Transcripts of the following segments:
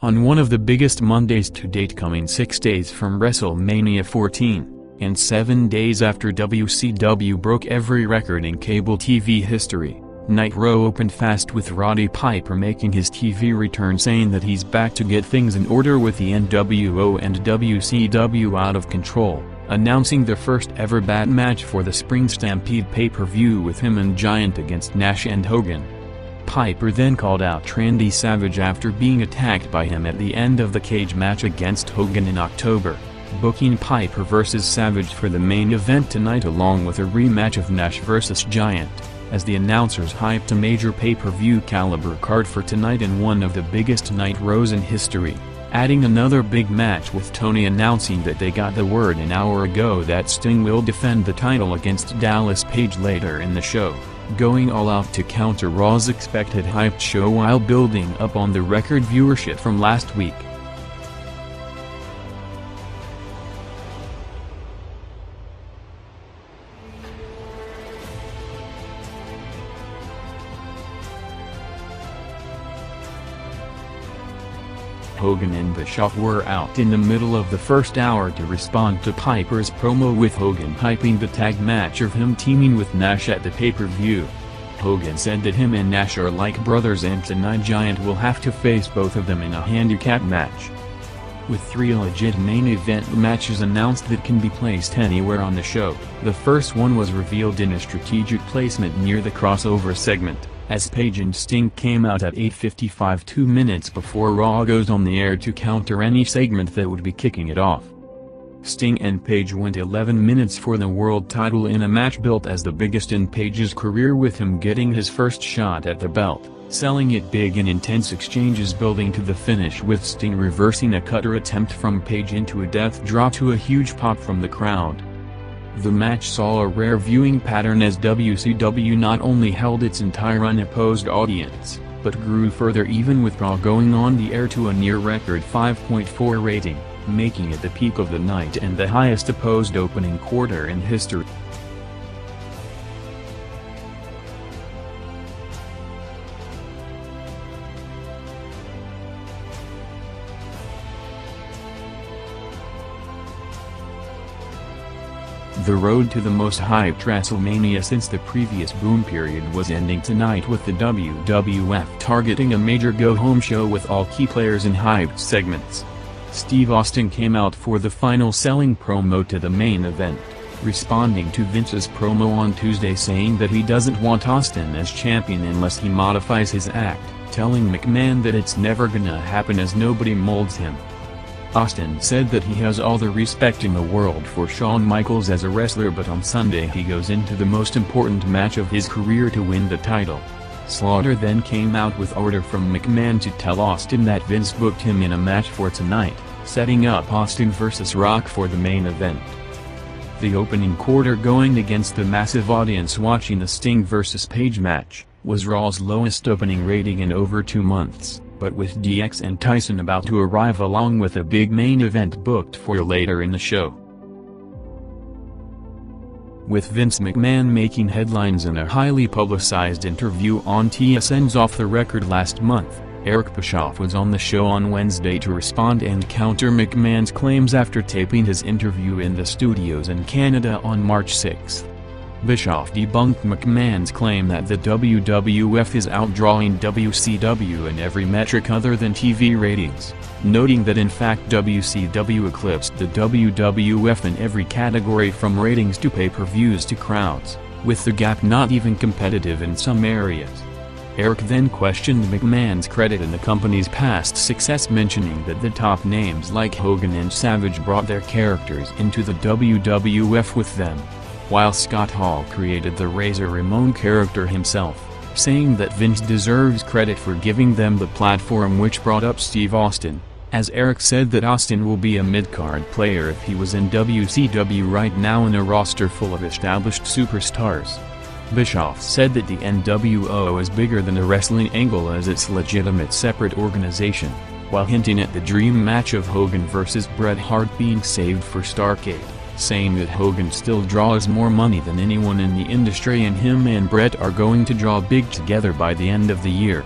On one of the biggest Mondays to date, coming 6 days from WrestleMania 14, and 7 days after WCW broke every record in cable TV history, Nitro opened fast with Roddy Piper making his TV return, saying that he's back to get things in order with the NWO and WCW out of control, announcing the first ever bat match for the Spring Stampede pay-per-view with him and Giant against Nash and Hogan. Piper then called out Randy Savage after being attacked by him at the end of the cage match against Hogan in October, booking Piper vs. Savage for the main event tonight along with a rematch of Nash vs. Giant, as the announcers hyped a major pay-per-view caliber card for tonight in one of the biggest Nitros in history, adding another big match with Tony announcing that they got the word an hour ago that Sting will defend the title against Dallas Page later in the show, going all out to counter Raw's expected hyped show while building up on the record viewership from last week. Hogan and Bischoff were out in the middle of the first hour to respond to Piper's promo, with Hogan hyping the tag match of him teaming with Nash at the pay-per-view. Hogan said that him and Nash are like brothers and tonight Giant will have to face both of them in a handicap match. With 3 legit main event matches announced that can be placed anywhere on the show, the first one was revealed in a strategic placement near the crossover segment, as Paige and Sting came out at 8:55, 2 minutes before Raw goes on the air to counter any segment that would be kicking it off. Sting and Paige went 11 minutes for the world title in a match built as the biggest in Paige's career, with him getting his first shot at the belt, selling it big in intense exchanges building to the finish, with Sting reversing a cutter attempt from Paige into a death drop to a huge pop from the crowd. The match saw a rare viewing pattern as WCW not only held its entire unopposed audience, but grew further even with Raw going on the air to a near-record 5.4 rating, making it the peak of the night and the highest opposed opening quarter in history. The road to the most hyped WrestleMania since the previous boom period was ending tonight, with the WWF targeting a major go-home show with all key players in hyped segments. Steve Austin came out for the final selling promo to the main event, responding to Vince's promo on Tuesday saying that he doesn't want Austin as champion unless he modifies his act, telling McMahon that it's never gonna happen as nobody molds him. Austin said that he has all the respect in the world for Shawn Michaels as a wrestler, but on Sunday he goes into the most important match of his career to win the title. Slaughter then came out with order from McMahon to tell Austin that Vince booked him in a match for tonight, setting up Austin vs. Rock for the main event. The opening quarter, going against the massive audience watching the Sting vs. Paige match, was Raw's lowest opening rating in over 2 months. But with DX and Tyson about to arrive along with a big main event booked for later in the show. With Vince McMahon making headlines in a highly publicized interview on TSN's Off the Record last month, Eric Bischoff was on the show on Wednesday to respond and counter McMahon's claims after taping his interview in the studios in Canada on March 6. Bischoff debunked McMahon's claim that the WWF is outdrawing WCW in every metric other than TV ratings, noting that in fact WCW eclipsed the WWF in every category from ratings to pay-per-views to crowds, with the gap not even competitive in some areas. Eric then questioned McMahon's credit in the company's past success, mentioning that the top names like Hogan and Savage brought their characters into the WWF with them, while Scott Hall created the Razor Ramon character himself, saying that Vince deserves credit for giving them the platform, which brought up Steve Austin, as Eric said that Austin will be a mid-card player if he was in WCW right now in a roster full of established superstars. Bischoff said that the NWO is bigger than the wrestling angle as its legitimate separate organization, while hinting at the dream match of Hogan vs. Bret Hart being saved for Starrcade, saying that Hogan still draws more money than anyone in the industry and him and Bret are going to draw big together by the end of the year.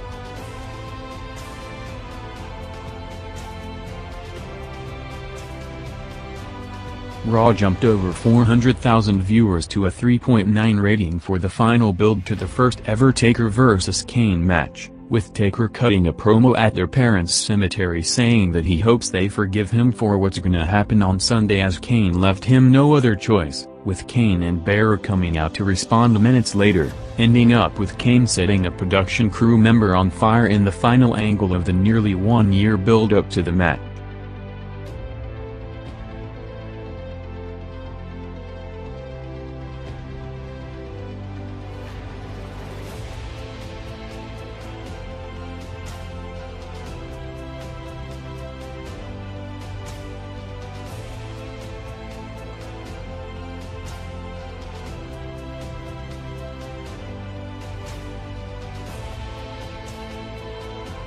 Raw jumped over 400,000 viewers to a 3.9 rating for the final build to the first ever Taker vs. Kane match, with Taker cutting a promo at their parents' cemetery saying that he hopes they forgive him for what's gonna happen on Sunday as Kane left him no other choice, with Kane and Bearer coming out to respond minutes later, ending up with Kane setting a production crew member on fire in the final angle of the nearly one-year build-up to the match.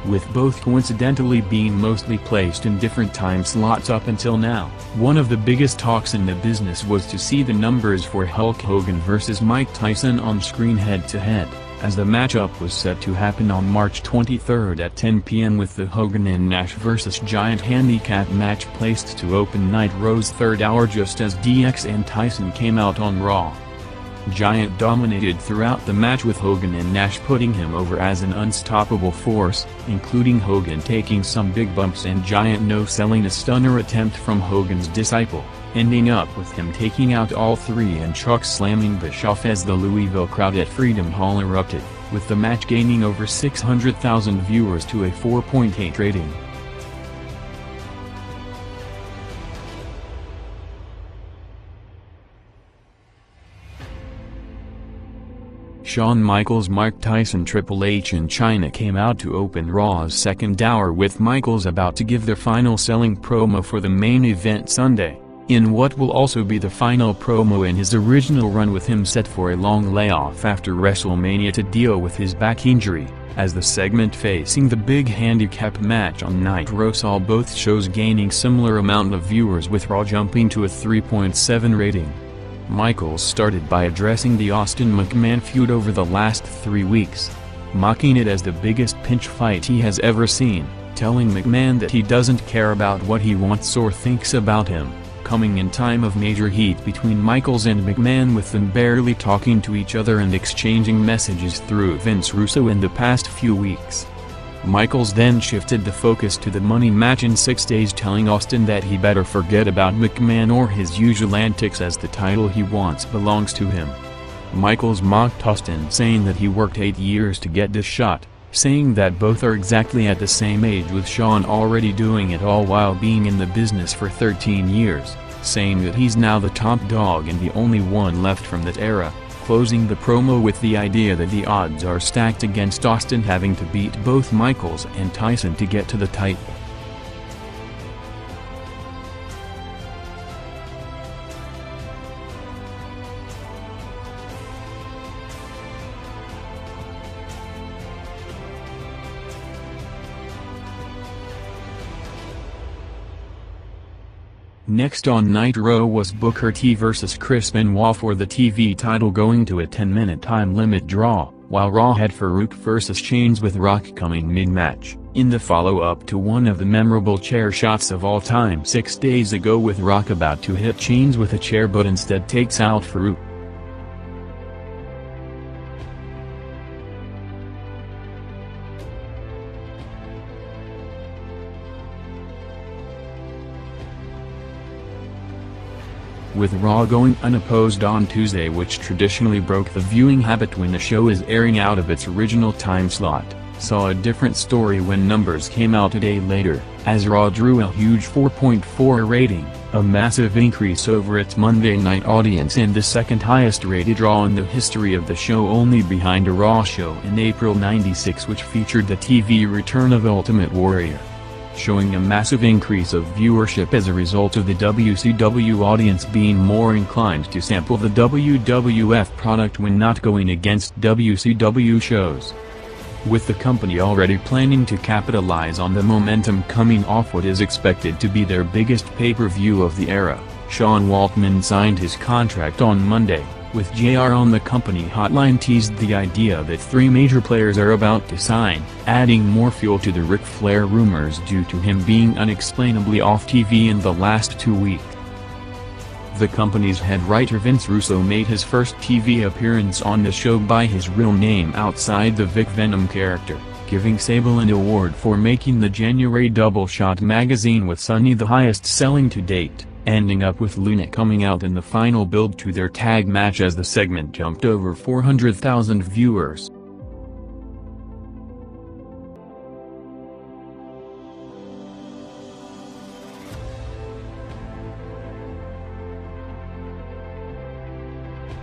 With both coincidentally being mostly placed in different time slots up until now. One of the biggest talks in the business was to see the numbers for Hulk Hogan vs. Mike Tyson on screen head-to-head, as the matchup was set to happen on March 23 at 10 p.m. with the Hogan and Nash vs. Giant handicap match placed to open Nitro's third hour just as DX and Tyson came out on Raw. Giant dominated throughout the match with Hogan and Nash putting him over as an unstoppable force, including Hogan taking some big bumps and Giant no-selling a stunner attempt from Hogan's disciple, ending up with him taking out all three and choke-slamming Bischoff as the Louisville crowd at Freedom Hall erupted, with the match gaining over 600,000 viewers to a 4.8 rating. Shawn Michaels, Mike Tyson, Triple H and Chyna came out to open Raw's second hour with Michaels about to give their final selling promo for the main event Sunday, in what will also be the final promo in his original run with him set for a long layoff after WrestleMania to deal with his back injury, as the segment facing the big handicap match on Nitro saw both shows gaining similar amount of viewers with Raw jumping to a 3.7 rating. Michaels started by addressing the Austin McMahon feud over the last 3 weeks, mocking it as the biggest pinch fight he has ever seen, telling McMahon that he doesn't care about what he wants or thinks about him, coming in time of major heat between Michaels and McMahon with them barely talking to each other and exchanging messages through Vince Russo in the past few weeks. Michaels then shifted the focus to the Money match in 6 days, telling Austin that he better forget about McMahon or his usual antics as the title he wants belongs to him. Michaels mocked Austin, saying that he worked 8 years to get this shot, saying that both are exactly at the same age, with Shawn already doing it all while being in the business for 13 years, saying that he's now the top dog and the only one left from that era, closing the promo with the idea that the odds are stacked against Austin having to beat both Michaels and Tyson to get to the title. Next on Nitro was Booker T vs. Chris Benoit for the TV title, going to a 10-minute time limit draw, while Raw had Farouk vs. Chains with Rock coming mid-match, in the follow-up to one of the memorable chair shots of all time 6 days ago, with Rock about to hit Chains with a chair but instead takes out Farouk. With Raw going unopposed on Tuesday, which traditionally broke the viewing habit when the show is airing out of its original time slot, saw a different story when numbers came out a day later, as Raw drew a huge 4.4 rating, a massive increase over its Monday night audience and the second highest rated Raw in the history of the show, only behind a Raw show in April '96 which featured the TV return of Ultimate Warrior, showing a massive increase of viewership as a result of the WCW audience being more inclined to sample the WWF product when not going against WCW shows. With the company already planning to capitalize on the momentum coming off what is expected to be their biggest pay-per-view of the era, Sean Waltman signed his contract on Monday, with JR on the company hotline teased the idea that 3 major players are about to sign, adding more fuel to the Ric Flair rumors due to him being unexplainably off TV in the last 2 weeks. The company's head writer Vince Russo made his first TV appearance on the show by his real name outside the Vic Venom character, giving Sable an award for making the January Double Shot magazine with Sonny the highest selling to date, ending up with Luna coming out in the final build to their tag match as the segment jumped over 400,000 viewers.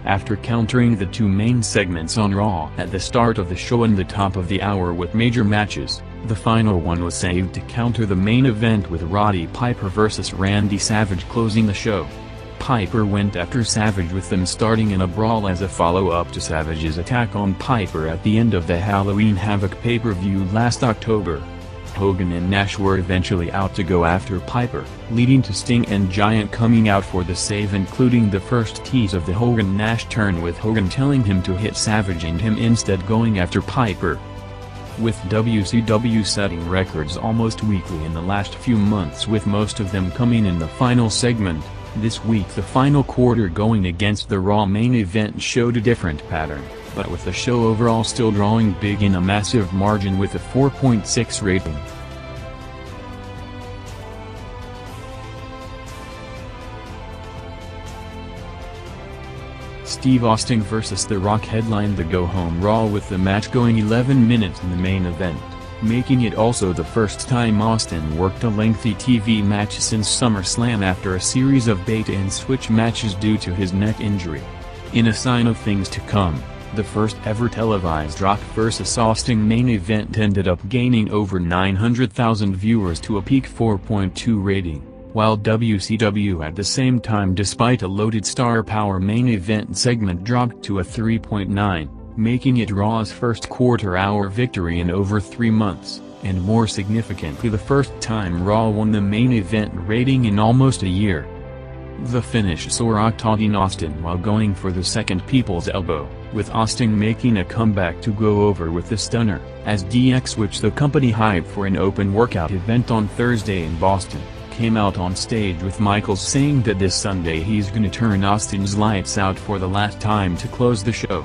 After countering the two main segments on Raw at the start of the show and the top of the hour with major matches, the final one was saved to counter the main event with Roddy Piper vs Randy Savage closing the show. Piper went after Savage with them starting in a brawl as a follow-up to Savage's attack on Piper at the end of the Halloween Havoc pay-per-view last October. Hogan and Nash were eventually out to go after Piper, leading to Sting and Giant coming out for the save, including the first tease of the Hogan-Nash turn with Hogan telling him to hit Savage and him instead going after Piper. With WCW setting records almost weekly in the last few months, with most of them coming in the final segment, this week the final quarter going against the Raw main event showed a different pattern, but with the show overall still drawing big in a massive margin with a 4.6 rating. Steve Austin vs. The Rock headlined the go-home Raw with the match going 11 minutes in the main event, making it also the first time Austin worked a lengthy TV match since SummerSlam after a series of bait-and-switch matches due to his neck injury. In a sign of things to come, the first ever televised Rock vs. Austin main event ended up gaining over 900,000 viewers to a peak 4.2 rating, while WCW at the same time, despite a loaded star power main event segment, dropped to a 3.9, making it Raw's first quarter-hour victory in over 3 months, and more significantly the first time Raw won the main event rating in almost a year. The finish saw Rock taunting Austin while going for the second People's Elbow, with Austin making a comeback to go over with the stunner, as DX, which the company hyped for an open workout event on Thursday in Boston, came out on stage with Michaels saying that this Sunday he's gonna turn Austin's lights out for the last time to close the show.